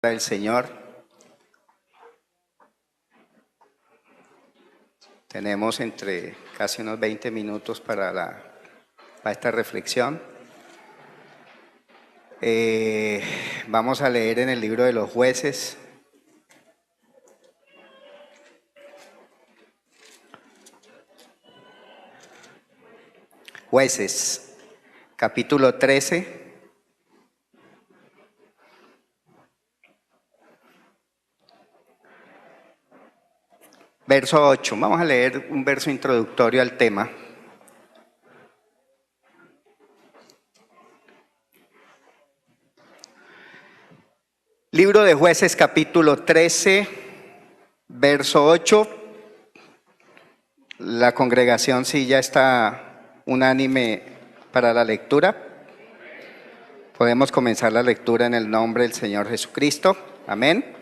del Señor. Tenemos entre casi unos 20 minutos para esta reflexión. Vamos a leer en el libro de los Jueces. Jueces, capítulo 13. Verso 8, vamos a leer un verso introductorio al tema. Libro de Jueces, capítulo 13, verso 8. La congregación sí ya está unánime para la lectura. Podemos comenzar la lectura en el nombre del Señor Jesucristo. Amén.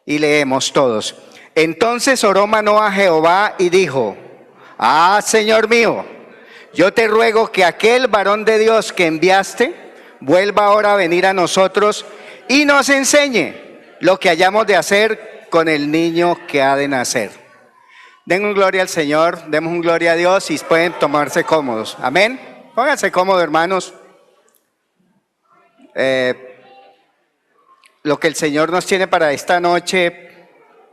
Y leemos todos. Entonces oró Manoah a Jehová y dijo: Señor mío, yo te ruego que aquel varón de Dios que enviaste vuelva ahora a venir a nosotros y nos enseñe lo que hayamos de hacer con el niño que ha de nacer. Den un gloria al Señor, demos un gloria a Dios y pueden tomarse cómodos. Amén. Pónganse cómodos, hermanos. Lo que el Señor nos tiene para esta noche,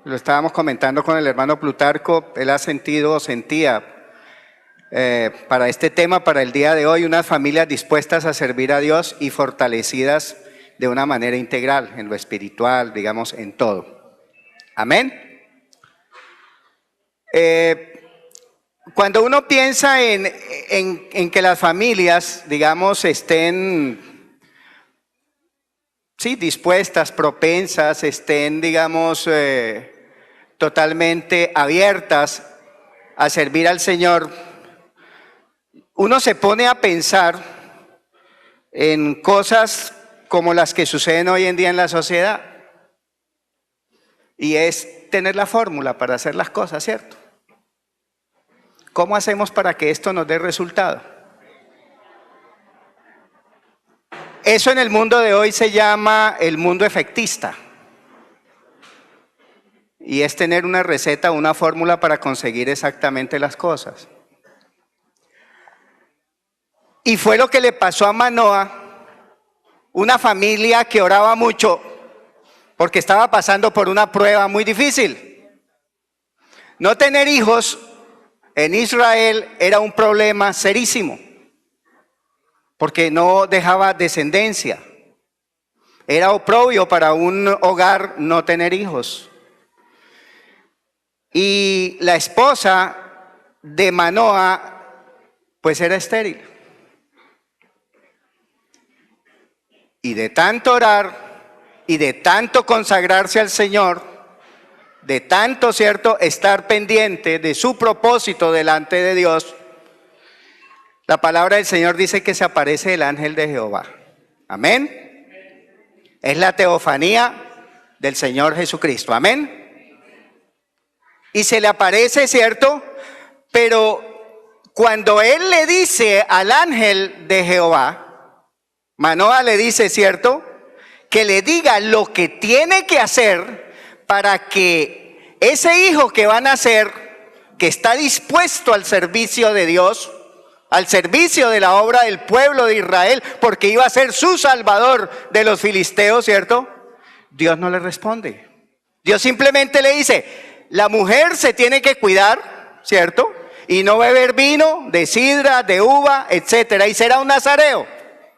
lo estábamos comentando con el hermano Plutarco, él ha sentido o sentía para este tema, para el día de hoy, unas familias dispuestas a servir a Dios y fortalecidas de una manera integral, en lo espiritual, digamos, en todo. Amén. Cuando uno piensa en que las familias, digamos, estén dispuestas, propensas, estén, digamos, totalmente abiertas a servir al Señor, uno se pone a pensar en cosas como las que suceden hoy en día en la sociedad. Y es tener la fórmula para hacer las cosas, ¿cierto? ¿Cómo hacemos para que esto nos dé resultado? Eso en el mundo de hoy se llama el mundo efectista. Y es tener una receta, una fórmula para conseguir exactamente las cosas. Y fue lo que le pasó a Manoah, una familia que oraba mucho porque estaba pasando por una prueba muy difícil. No tener hijos en Israel era un problema serísimo, porque no dejaba descendencia. Era oprobio para un hogar no tener hijos. Y la esposa de Manoah, pues era estéril. Y de tanto orar y de tanto consagrarse al Señor, de tanto, ¿cierto?, estar pendiente de su propósito delante de Dios, la palabra del Señor dice que se aparece el ángel de Jehová. Amén. Es la teofanía del Señor Jesucristo. Amén. Y se le aparece, ¿cierto? Pero cuando él le dice al ángel de Jehová, Manoah le dice, ¿cierto?, que le diga lo que tiene que hacer para que ese hijo que va a nacer, que está dispuesto al servicio de Dios, al servicio de la obra del pueblo de Israel, porque iba a ser su salvador de los filisteos, ¿cierto? Dios no le responde. Dios simplemente le dice: la mujer se tiene que cuidar, ¿cierto? Y no beber vino de sidra, de uva, etcétera. Y será un nazareo.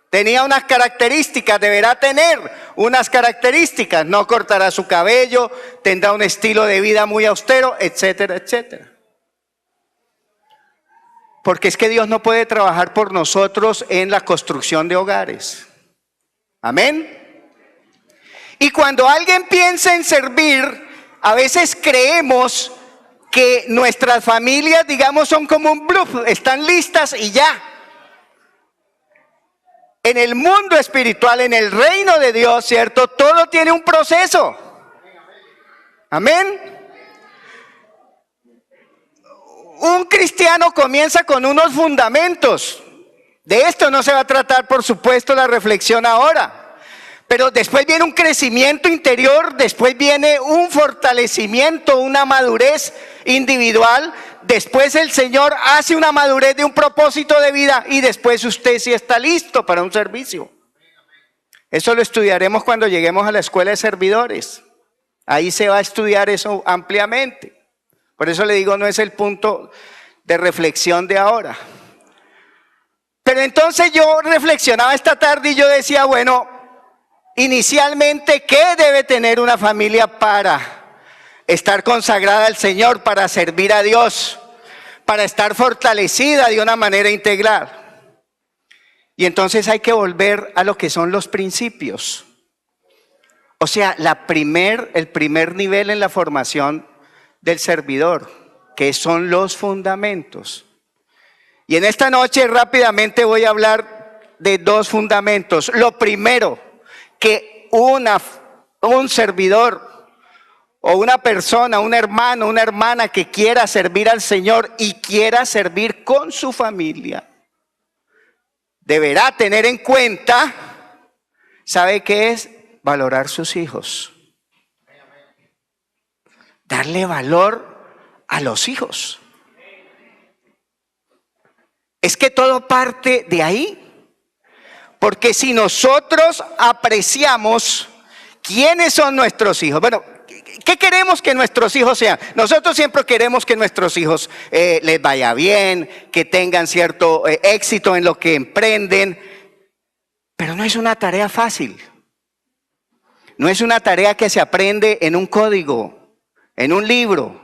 Tenía unas características, deberá tener unas características. No cortará su cabello, tendrá un estilo de vida muy austero, etcétera, etcétera. Porque es que Dios no puede trabajar por nosotros en la construcción de hogares. Amén. Y cuando alguien piensa en servir, a veces creemos que nuestras familias, digamos, son como un bluff, están listas y ya. En el mundo espiritual, en el reino de Dios, ¿cierto?, todo tiene un proceso. Amén. Un cristiano comienza con unos fundamentos. De esto no se va a tratar, por supuesto, la reflexión ahora. Pero después viene un crecimiento interior, después viene un fortalecimiento, una madurez individual. Después el Señor hace una madurez de un propósito de vida y después usted sí está listo para un servicio. Eso lo estudiaremos cuando lleguemos a la escuela de servidores. Ahí se va a estudiar eso ampliamente. Por eso le digo, no es el punto de reflexión de ahora. Pero entonces yo reflexionaba esta tarde y yo decía, bueno, inicialmente, ¿qué debe tener una familia para estar consagrada al Señor, para servir a Dios, para estar fortalecida de una manera integral? Y entonces hay que volver a lo que son los principios. O sea, el primer nivel en la formación del servidor, que son los fundamentos. Y en esta noche rápidamente voy a hablar de dos fundamentos. Lo primero, que un servidor o una persona, un hermano, una hermana que quiera servir al Señor y quiera servir con su familia, deberá tener en cuenta, ¿sabe qué es? Valorar sus hijos. Darle valor a los hijos. Es que todo parte de ahí. Porque si nosotros apreciamos quiénes son nuestros hijos, bueno, ¿qué queremos que nuestros hijos sean? Nosotros siempre queremos que nuestros hijos les vaya bien, que tengan cierto éxito en lo que emprenden, pero no es una tarea fácil. No es una tarea que se aprende en un código, en un libro.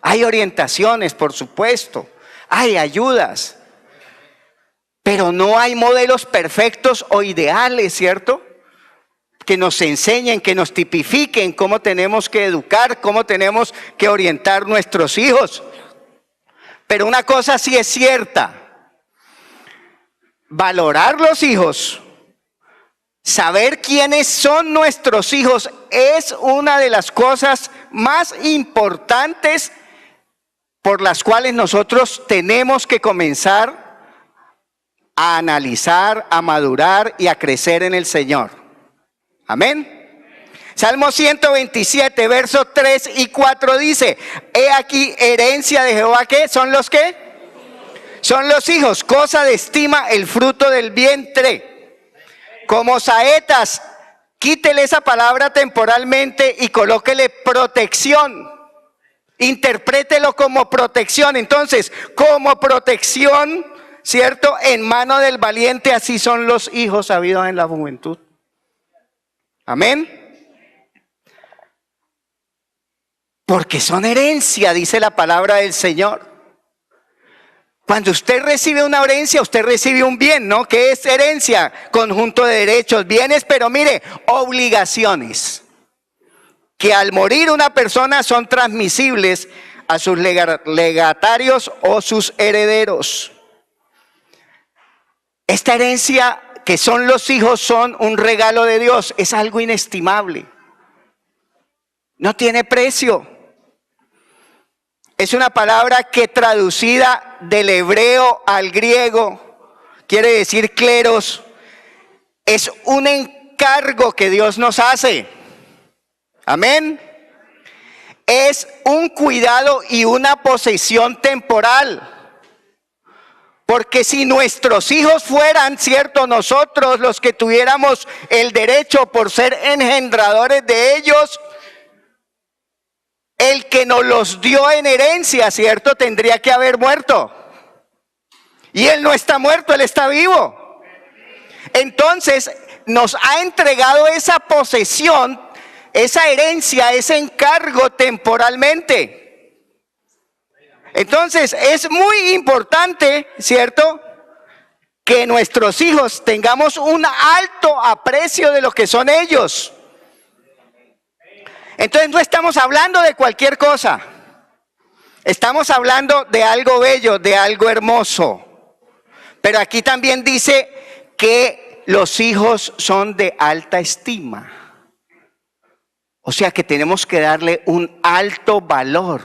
Hay orientaciones, por supuesto, hay ayudas. Pero no hay modelos perfectos o ideales, ¿cierto? Que nos enseñen, que nos tipifiquen cómo tenemos que educar, cómo tenemos que orientar nuestros hijos. Pero una cosa sí es cierta: valorar los hijos, saber quiénes son nuestros hijos, es una de las cosas más importantes por las cuales nosotros tenemos que comenzar a analizar, a madurar y a crecer en el Señor. Amén. Salmo 127, versos 3 y 4 dice: he aquí herencia de Jehová, ¿qué? ¿Son los qué? Son los hijos, cosa de estima el fruto del vientre. Como saetas, quítele esa palabra temporalmente y colóquele protección. Interprételo como protección. Entonces, como protección, ¿cierto? En mano del valiente, así son los hijos habidos en la juventud. Amén. Porque son herencia, dice la palabra del Señor. Cuando usted recibe una herencia, usted recibe un bien, ¿no? ¿Qué es herencia? Conjunto de derechos, bienes, pero mire, obligaciones. Que al morir una persona son transmisibles a sus legatarios o sus herederos. Esta herencia que son los hijos son un regalo de Dios, es algo inestimable. No tiene precio. Es una palabra que traducida del hebreo al griego quiere decir cleros. Es un encargo que Dios nos hace. Amén. Es un cuidado y una posesión temporal. Porque si nuestros hijos fueran, cierto, nosotros los que tuviéramos el derecho por ser engendradores de ellos, el que nos los dio en herencia, cierto, tendría que haber muerto. Y él no está muerto, él está vivo. Entonces nos ha entregado esa posesión, esa herencia, ese encargo temporalmente. Entonces es muy importante, ¿cierto?, que nuestros hijos tengamos un alto aprecio de lo que son ellos. Entonces no estamos hablando de cualquier cosa. Estamos hablando de algo bello, de algo hermoso. Pero aquí también dice que los hijos son de alta estima. O sea que tenemos que darle un alto valor.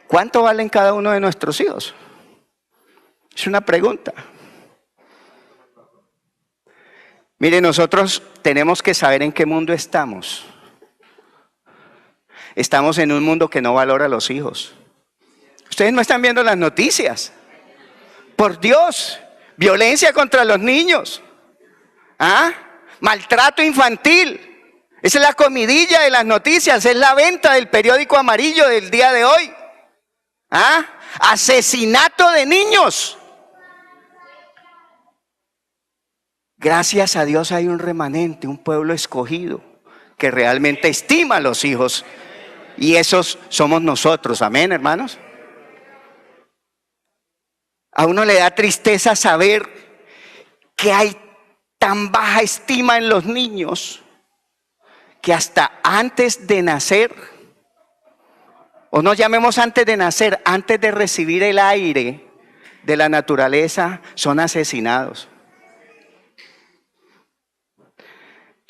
¿Cuánto valen cada uno de nuestros hijos? Es una pregunta. Mire, nosotros tenemos que saber en qué mundo estamos. Estamos en un mundo que no valora a los hijos. Ustedes no están viendo las noticias. Por Dios, violencia contra los niños. Maltrato infantil. Esa es la comidilla de las noticias, es la venta del periódico amarillo del día de hoy. Asesinato de niños. Gracias a Dios hay un remanente, un pueblo escogido que realmente estima a los hijos. Y esos somos nosotros, amén, hermanos. A uno le da tristeza saber que hay tan baja estima en los niños que hasta antes de nacer, o no llamemos antes de nacer, antes de recibir el aire de la naturaleza, son asesinados.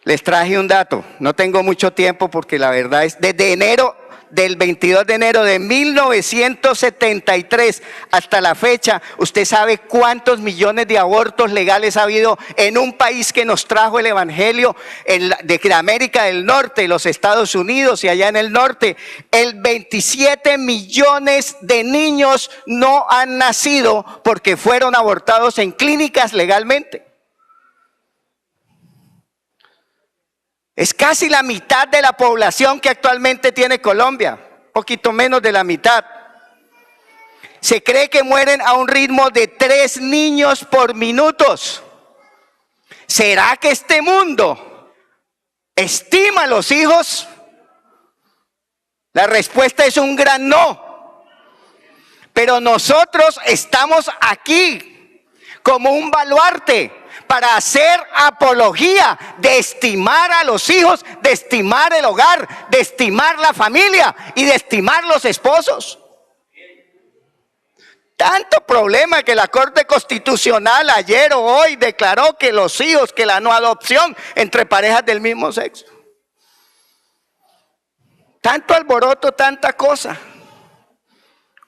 Les traje un dato, no tengo mucho tiempo porque la verdad es del 22 de enero de 1973 hasta la fecha, ¿usted sabe cuántos millones de abortos legales ha habido en un país que nos trajo el evangelio de América del Norte, los Estados Unidos y allá en el norte? 27 millones de niños no han nacido porque fueron abortados en clínicas legalmente. Es casi la mitad de la población que actualmente tiene Colombia, poquito menos de la mitad. Se cree que mueren a un ritmo de 3 niños por minuto. ¿Será que este mundo estima a los hijos? La respuesta es un gran no. Pero nosotros estamos aquí como un baluarte para hacer apología de estimar a los hijos, de estimar el hogar, de estimar la familia y de estimar los esposos. Tanto problema que la Corte Constitucional ayer o hoy declaró que los hijos, que la no adopción entre parejas del mismo sexo. Tanto alboroto, tanta cosa.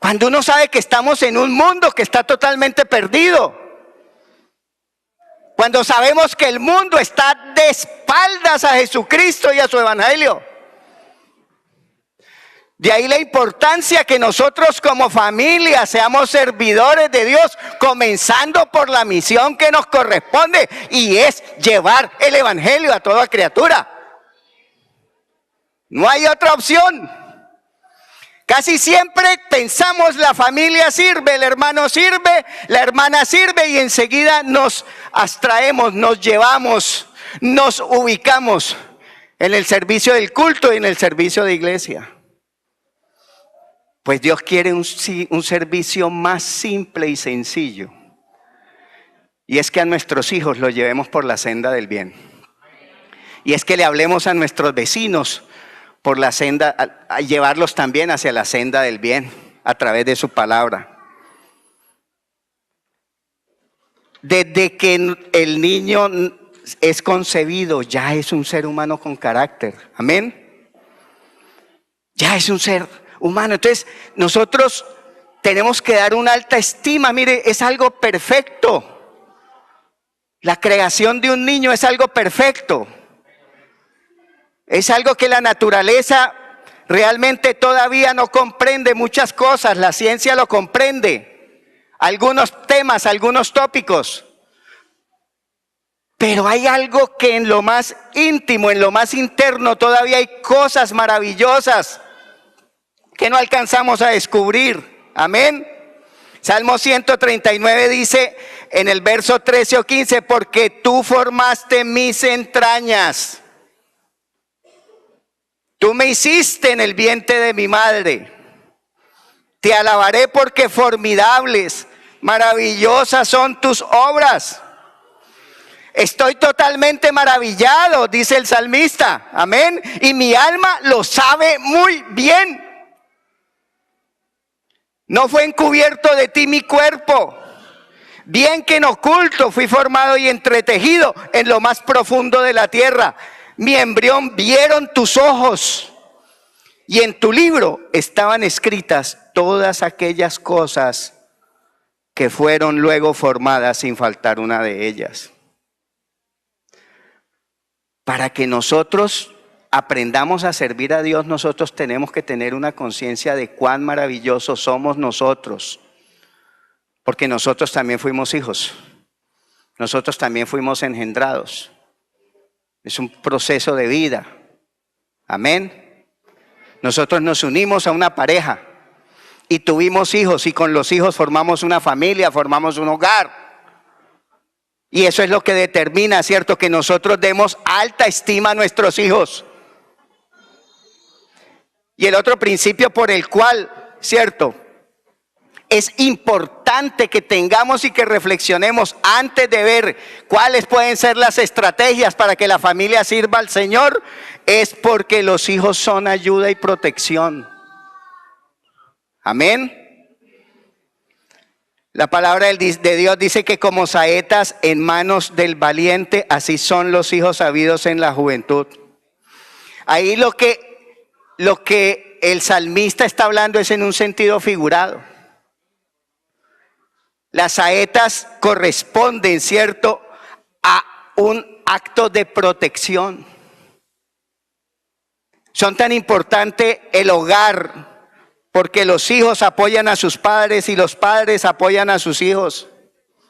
Cuando uno sabe que estamos en un mundo que está totalmente perdido. Cuando sabemos que el mundo está de espaldas a Jesucristo y a su evangelio. De ahí la importancia que nosotros como familia seamos servidores de Dios, comenzando por la misión que nos corresponde, y es llevar el evangelio a toda criatura. No hay otra opción. Casi siempre pensamos la familia sirve, el hermano sirve, la hermana sirve y enseguida nos abstraemos, nos llevamos, nos ubicamos en el servicio del culto y en el servicio de iglesia. Pues Dios quiere un servicio más simple y sencillo. Y es que a nuestros hijos los llevemos por la senda del bien. Y es que le hablemos a nuestros vecinos por la senda, a llevarlos también hacia la senda del bien a través de su palabra. Desde que el niño es concebido, ya es un ser humano con carácter. Amén. Ya es un ser humano. Entonces, nosotros tenemos que dar una alta estima. Mire, es algo perfecto. La creación de un niño es algo perfecto. Es algo que la naturaleza realmente todavía no comprende muchas cosas. La ciencia lo comprende. Algunos temas, algunos tópicos. Pero hay algo que en lo más íntimo, en lo más interno, todavía hay cosas maravillosas que no alcanzamos a descubrir. Amén. Salmo 139 dice en el verso 13 o 15, porque tú formaste mis entrañas. Tú me hiciste en el vientre de mi madre. Te alabaré porque formidables, maravillosas son tus obras. Estoy totalmente maravillado, dice el salmista. Amén. Y mi alma lo sabe muy bien. No fue encubierto de ti mi cuerpo. Bien que en oculto fui formado y entretejido en lo más profundo de la tierra. Mi embrión vieron tus ojos, y en tu libro estaban escritas todas aquellas cosas que fueron luego formadas sin faltar una de ellas. Para que nosotros aprendamos a servir a Dios, nosotros tenemos que tener una conciencia de cuán maravillosos somos nosotros. Porque nosotros también fuimos hijos. Nosotros también fuimos engendrados. Es un proceso de vida. Amén. Nosotros nos unimos a una pareja y tuvimos hijos, y con los hijos formamos una familia, formamos un hogar. Y eso es lo que determina, ¿cierto?, que nosotros demos alta estima a nuestros hijos. Y el otro principio por el cual, ¿cierto?, es importante que tengamos y que reflexionemos antes de ver cuáles pueden ser las estrategias para que la familia sirva al Señor, es porque los hijos son ayuda y protección. Amén. La palabra de Dios dice que como saetas en manos del valiente, así son los hijos habidos en la juventud. Ahí lo que el salmista está hablando es en un sentido figurado. Las saetas corresponden, ¿cierto?, a un acto de protección. Son tan importantes el hogar, porque los hijos apoyan a sus padres y los padres apoyan a sus hijos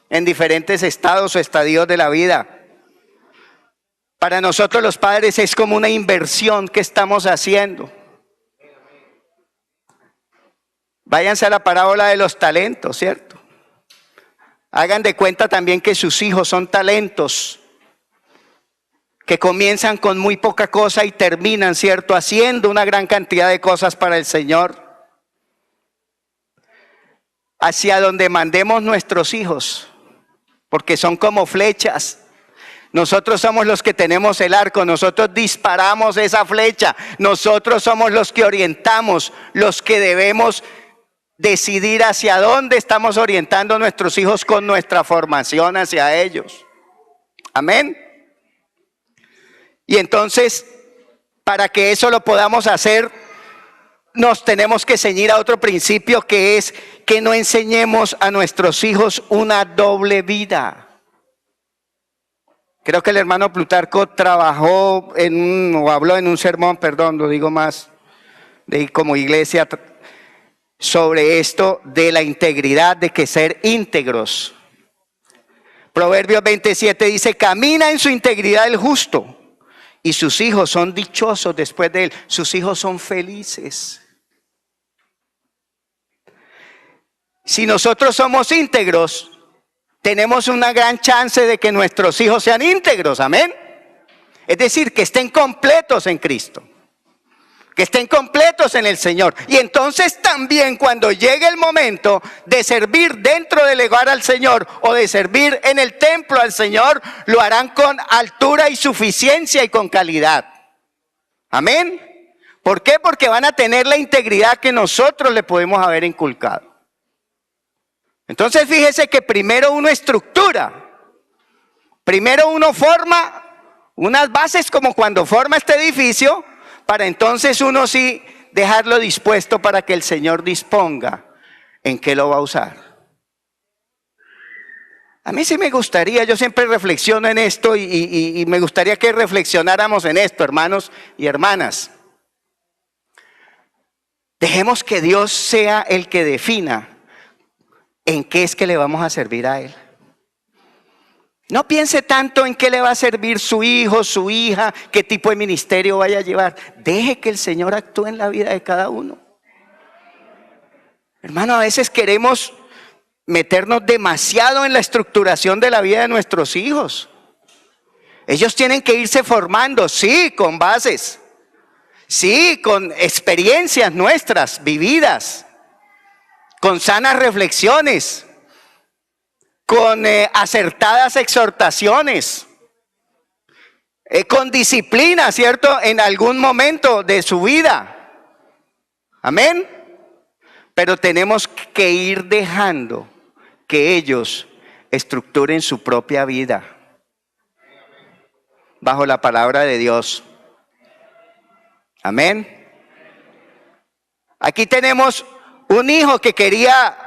en diferentes estados o estadios de la vida. Para nosotros los padres es como una inversión que estamos haciendo. Váyanse a la parábola de los talentos, ¿cierto? Hagan de cuenta también que sus hijos son talentos que comienzan con muy poca cosa y terminan, ¿cierto?, haciendo una gran cantidad de cosas para el Señor. Hacia donde mandemos nuestros hijos, porque son como flechas. Nosotros somos los que tenemos el arco, nosotros disparamos esa flecha, nosotros somos los que orientamos, los que debemos decidir hacia dónde estamos orientando a nuestros hijos con nuestra formación hacia ellos. Amén. Y entonces, para que eso lo podamos hacer, nos tenemos que ceñir a otro principio, que es que no enseñemos a nuestros hijos una doble vida. Creo que el hermano Plutarco trabajó o habló en un sermón, lo digo más de como iglesia, sobre esto de la integridad, de que ser íntegros. Proverbios 27 dice: camina en su integridad el justo, y sus hijos son dichosos después de él. Sus hijos son felices. Si nosotros somos íntegros, tenemos una gran chance de que nuestros hijos sean íntegros, amén. Es decir, que estén completos en Cristo, que estén completos en el Señor. Y entonces también cuando llegue el momento de servir dentro del hogar al Señor o de servir en el templo al Señor, lo harán con altura y suficiencia y con calidad. Amén. ¿Por qué? Porque van a tener la integridad que nosotros le podemos haber inculcado. Entonces fíjese que primero uno estructura, primero uno forma unas bases como cuando forma este edificio, para entonces uno sí dejarlo dispuesto para que el Señor disponga en qué lo va a usar. A mí sí me gustaría, yo siempre reflexiono en esto y me gustaría que reflexionáramos en esto, hermanos y hermanas. Dejemos que Dios sea el que defina en qué es que le vamos a servir a Él. No piense tanto en qué le va a servir su hijo, su hija, qué tipo de ministerio vaya a llevar. Deje que el Señor actúe en la vida de cada uno. Hermano, a veces queremos meternos demasiado en la estructuración de la vida de nuestros hijos. Ellos tienen que irse formando, sí, con bases, sí, con experiencias nuestras vividas, con sanas reflexiones, con acertadas exhortaciones, con disciplina, ¿cierto?, en algún momento de su vida. Amén. Pero tenemos que ir dejando que ellos estructuren su propia vida bajo la palabra de Dios. Amén. Aquí tenemos un hijo que quería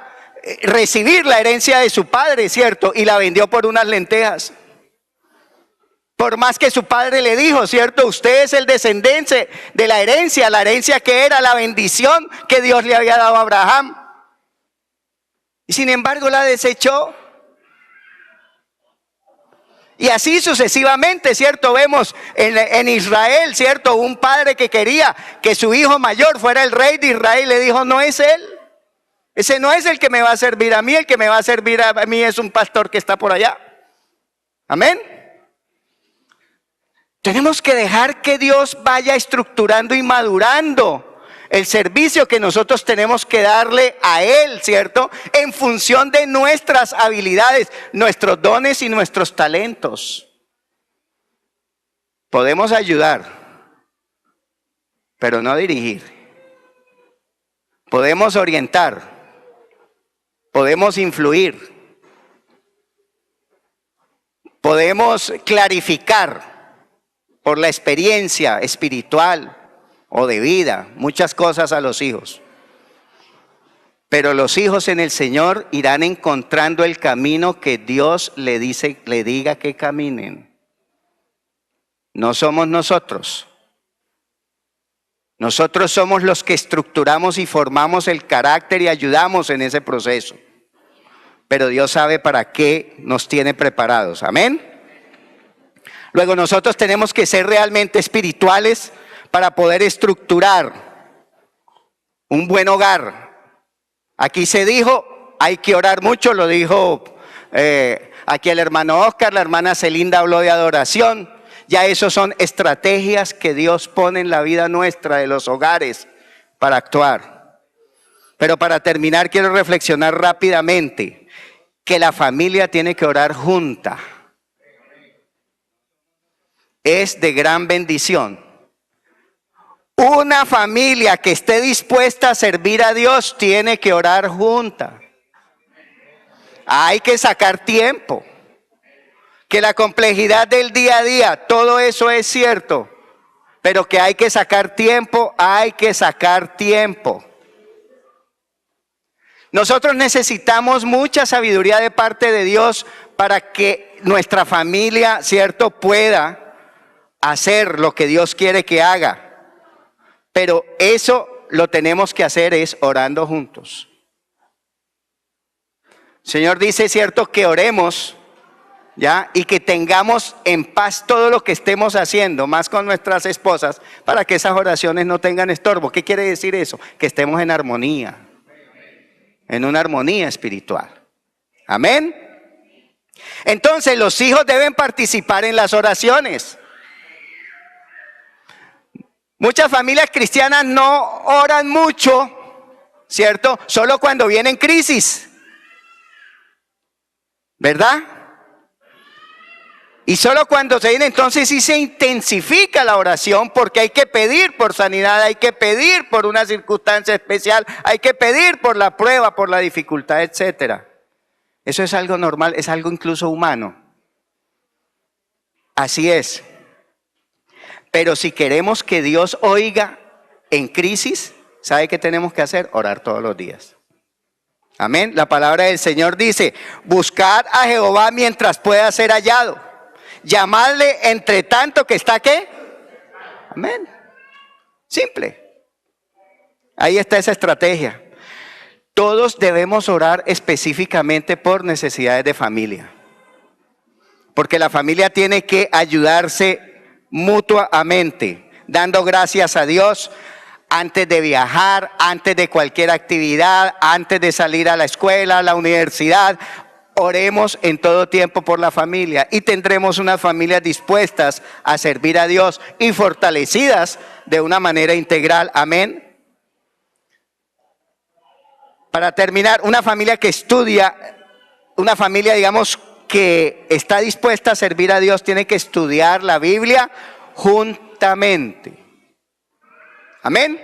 recibir la herencia de su padre, ¿cierto? Y la vendió por unas lentejas. Por más que su padre le dijo, ¿cierto? Usted es el descendiente de la herencia que era la bendición que Dios le había dado a Abraham. Y sin embargo la desechó. Y así sucesivamente, ¿cierto? Vemos en Israel, ¿cierto? Un padre que quería que su hijo mayor fuera el rey de Israel, le dijo, no es él. Ese no es el que me va a servir a mí, el que me va a servir a mí es un pastor que está por allá. Amén. Tenemos que dejar que Dios vaya estructurando y madurando el servicio que nosotros tenemos que darle a Él, ¿cierto? En función de nuestras habilidades, nuestros dones y nuestros talentos. Podemos ayudar, pero no dirigir. Podemos orientar, podemos influir, podemos clarificar por la experiencia espiritual o de vida, muchas cosas a los hijos. Pero los hijos en el Señor irán encontrando el camino que Dios le diga que caminen. No somos nosotros. Nosotros somos los que estructuramos y formamos el carácter y ayudamos en ese proceso. Pero Dios sabe para qué nos tiene preparados. Amén. Luego nosotros tenemos que ser realmente espirituales para poder estructurar un buen hogar. Aquí se dijo, hay que orar mucho, lo dijo aquí el hermano Oscar, la hermana Celinda habló de adoración. Ya eso son estrategias que Dios pone en la vida nuestra, de los hogares, para actuar. Pero para terminar quiero reflexionar rápidamente que la familia tiene que orar junta. Es de gran bendición. Una familia que esté dispuesta a servir a Dios tiene que orar junta. Hay que sacar tiempo. Que la complejidad del día a día, todo eso es cierto. Pero que hay que sacar tiempo, hay que sacar tiempo. Nosotros necesitamos mucha sabiduría de parte de Dios para que nuestra familia, cierto, pueda hacer lo que Dios quiere que haga. Pero eso lo tenemos que hacer es orando juntos. El Señor dice, cierto, que oremos, ¿ya? Y que tengamos en paz todo lo que estemos haciendo, más con nuestras esposas, para que esas oraciones no tengan estorbo. ¿Qué quiere decir eso? Que estemos en armonía, en una armonía espiritual. Amén. Entonces los hijos deben participar en las oraciones. Muchas familias cristianas no oran mucho, ¿cierto? Solo cuando vienen crisis, ¿verdad? Y solo cuando se viene, entonces sí se intensifica la oración, porque hay que pedir por sanidad, hay que pedir por una circunstancia especial, hay que pedir por la prueba, por la dificultad, etcétera. Eso es algo normal, es algo incluso humano. Así es. Pero si queremos que Dios oiga en crisis, ¿sabe qué tenemos que hacer? Orar todos los días. Amén. La palabra del Señor dice, buscad a Jehová mientras pueda ser hallado. Llamadle entre tanto que está, ¿qué? Amén. Simple. Ahí está esa estrategia. Todos debemos orar específicamente por necesidades de familia. Porque la familia tiene que ayudarse mutuamente, dando gracias a Dios antes de viajar, antes de cualquier actividad, antes de salir a la escuela, a la universidad. Oremos en todo tiempo por la familia y tendremos unas familias dispuestas a servir a Dios y fortalecidas de una manera integral. Amén. Para terminar, una familia que estudia, una familia, digamos, que está dispuesta a servir a Dios, tiene que estudiar la Biblia juntamente. Amén.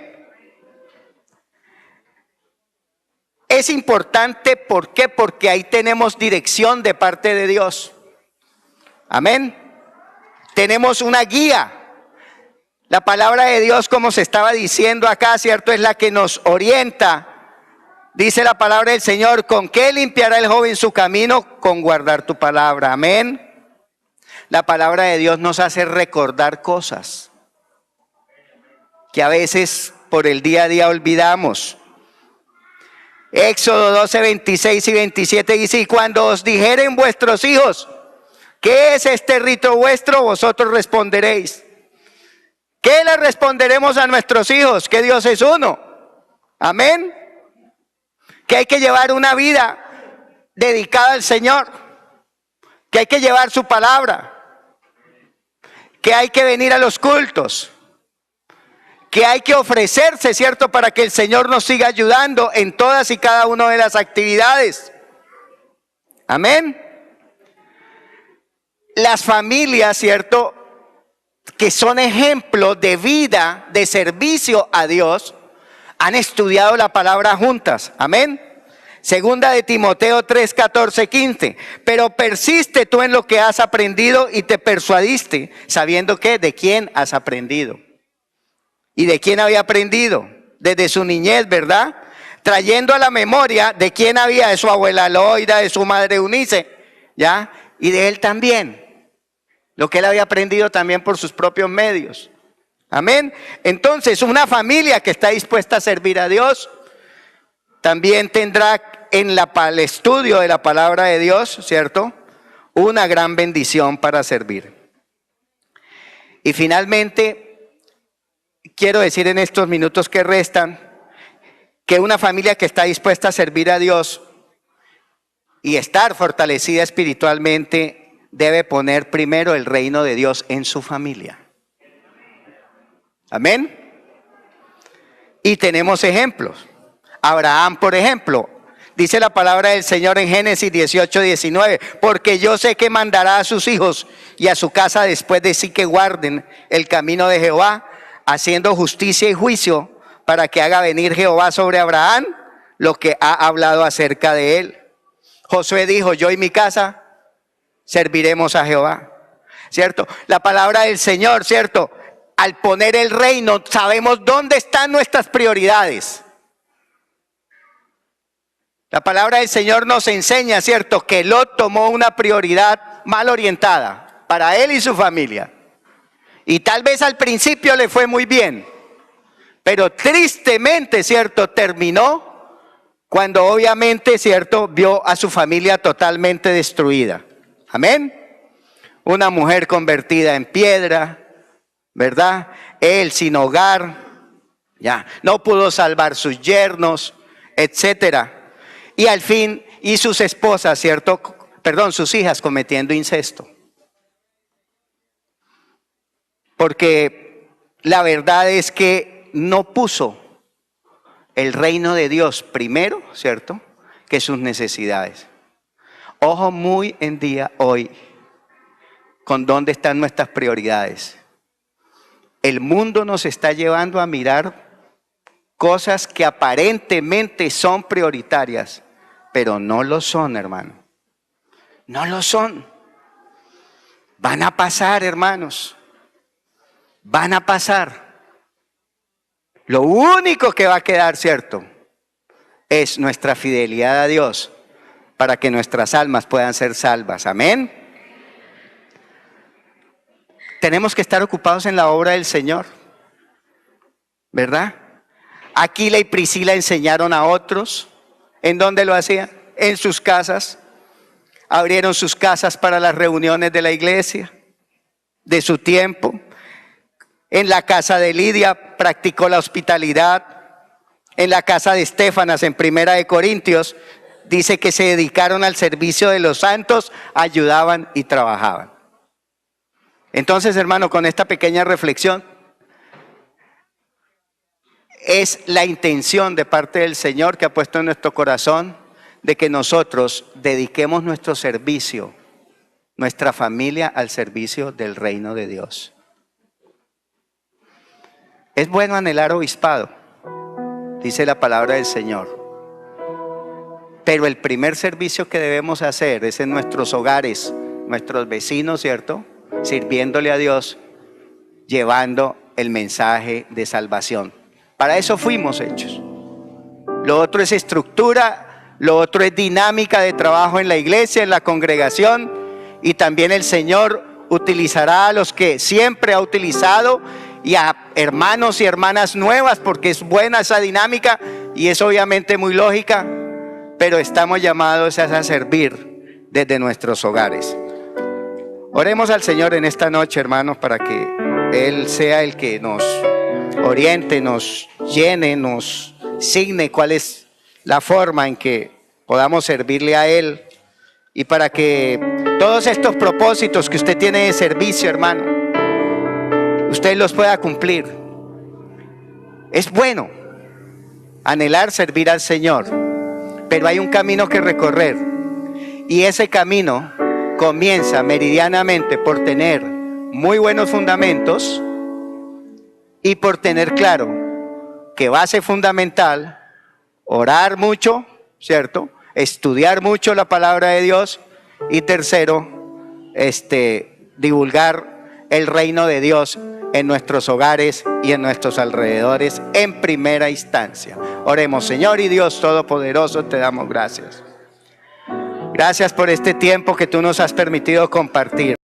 Es importante, ¿por qué? Porque ahí tenemos dirección de parte de Dios. Amén. Tenemos una guía. La palabra de Dios, como se estaba diciendo acá, ¿cierto? Es la que nos orienta. Dice la palabra del Señor, ¿con qué limpiará el joven su camino? Con guardar tu palabra. Amén. La palabra de Dios nos hace recordar cosas que a veces por el día a día olvidamos. Éxodo 12, 26 y 27 dice: y cuando os dijeren vuestros hijos, ¿qué es este rito vuestro? Vosotros responderéis. ¿Qué le responderemos a nuestros hijos? Que Dios es uno. Amén. Que hay que llevar una vida dedicada al Señor. Que hay que llevar su palabra. Que hay que venir a los cultos. Que hay que ofrecerse, ¿cierto? Para que el Señor nos siga ayudando en todas y cada una de las actividades. Amén. Las familias, ¿cierto?, que son ejemplos de vida, de servicio a Dios, han estudiado la palabra juntas. Amén. Segunda de Timoteo 3, 14, 15. Pero persiste tú en lo que has aprendido y te persuadiste, sabiendo que de quién has aprendido. ¿Y de quién había aprendido? Desde su niñez, ¿verdad? Trayendo a la memoria de quién había, de su abuela Loida, de su madre Eunice, ¿ya? Y de él también. Lo que él había aprendido también por sus propios medios. Amén. Entonces, una familia que está dispuesta a servir a Dios también tendrá en el estudio de la palabra de Dios, ¿cierto?, una gran bendición para servir. Y finalmente, quiero decir en estos minutos que restan, que una familia que está dispuesta a servir a Dios y estar fortalecida espiritualmente debe poner primero el reino de Dios en su familia. Amén. Y tenemos ejemplos. Abraham, por ejemplo, dice la palabra del Señor en Génesis 18, 19, porque yo sé que mandará a sus hijos y a su casa después de sí que guarden el camino de Jehová, haciendo justicia y juicio, para que haga venir Jehová sobre Abraham lo que ha hablado acerca de él. Josué dijo: yo y mi casa serviremos a Jehová, ¿cierto? La palabra del Señor, ¿cierto? Al poner el reino, sabemos dónde están nuestras prioridades. La palabra del Señor nos enseña, ¿cierto?, que Lot tomó una prioridad mal orientada para él y su familia. Y tal vez al principio le fue muy bien, pero tristemente, ¿cierto?, terminó cuando obviamente, ¿cierto?, vio a su familia totalmente destruida. Amén. Una mujer convertida en piedra, ¿verdad? Él sin hogar, ya, no pudo salvar sus yernos, etcétera. Y al fin, y sus esposas, ¿cierto? Sus hijas cometiendo incesto. Porque la verdad es que no puso el reino de Dios primero, ¿cierto?, que sus necesidades. Ojo muy en día hoy con dónde están nuestras prioridades. El mundo nos está llevando a mirar cosas que aparentemente son prioritarias, pero no lo son, hermano. No lo son. Van a pasar, hermanos. Van a pasar. Lo único que va a quedar, ¿cierto?, es nuestra fidelidad a Dios, para que nuestras almas puedan ser salvas. Amén. Tenemos que estar ocupados en la obra del Señor, ¿verdad? Aquila y Priscila enseñaron a otros. ¿En dónde lo hacían? En sus casas. Abrieron sus casas para las reuniones de la iglesia, de su tiempo. En la casa de Lidia practicó la hospitalidad. En la casa de Estéfanas, en Primera de Corintios, dice que se dedicaron al servicio de los santos, ayudaban y trabajaban. Entonces, hermano, con esta pequeña reflexión, es la intención de parte del Señor que ha puesto en nuestro corazón de que nosotros dediquemos nuestro servicio, nuestra familia, al servicio del reino de Dios. Es bueno anhelar obispado, dice la palabra del Señor. Pero el primer servicio que debemos hacer es en nuestros hogares, nuestros vecinos, ¿cierto?, sirviéndole a Dios, llevando el mensaje de salvación. Para eso fuimos hechos. Lo otro es estructura, lo otro es dinámica de trabajo en la iglesia, en la congregación, y también el Señor utilizará a los que siempre ha utilizado y a hermanos y hermanas nuevas, porque es buena esa dinámica y es obviamente muy lógica, pero estamos llamados a servir desde nuestros hogares. Oremos al Señor en esta noche, hermanos, para que Él sea el que nos oriente, nos llene, nos signe cuál es la forma en que podamos servirle a Él, y para que todos estos propósitos que usted tiene de servicio, hermano, usted los pueda cumplir. Es bueno anhelar servir al Señor, pero hay un camino que recorrer, y ese camino comienza meridianamente por tener muy buenos fundamentos y por tener claro que base fundamental, orar mucho, ¿cierto? Estudiar mucho la palabra de Dios, y tercero, divulgar el reino de Dios en nuestros hogares y en nuestros alrededores en primera instancia. Oremos. Señor y Dios Todopoderoso, te damos gracias. Gracias por este tiempo que tú nos has permitido compartir.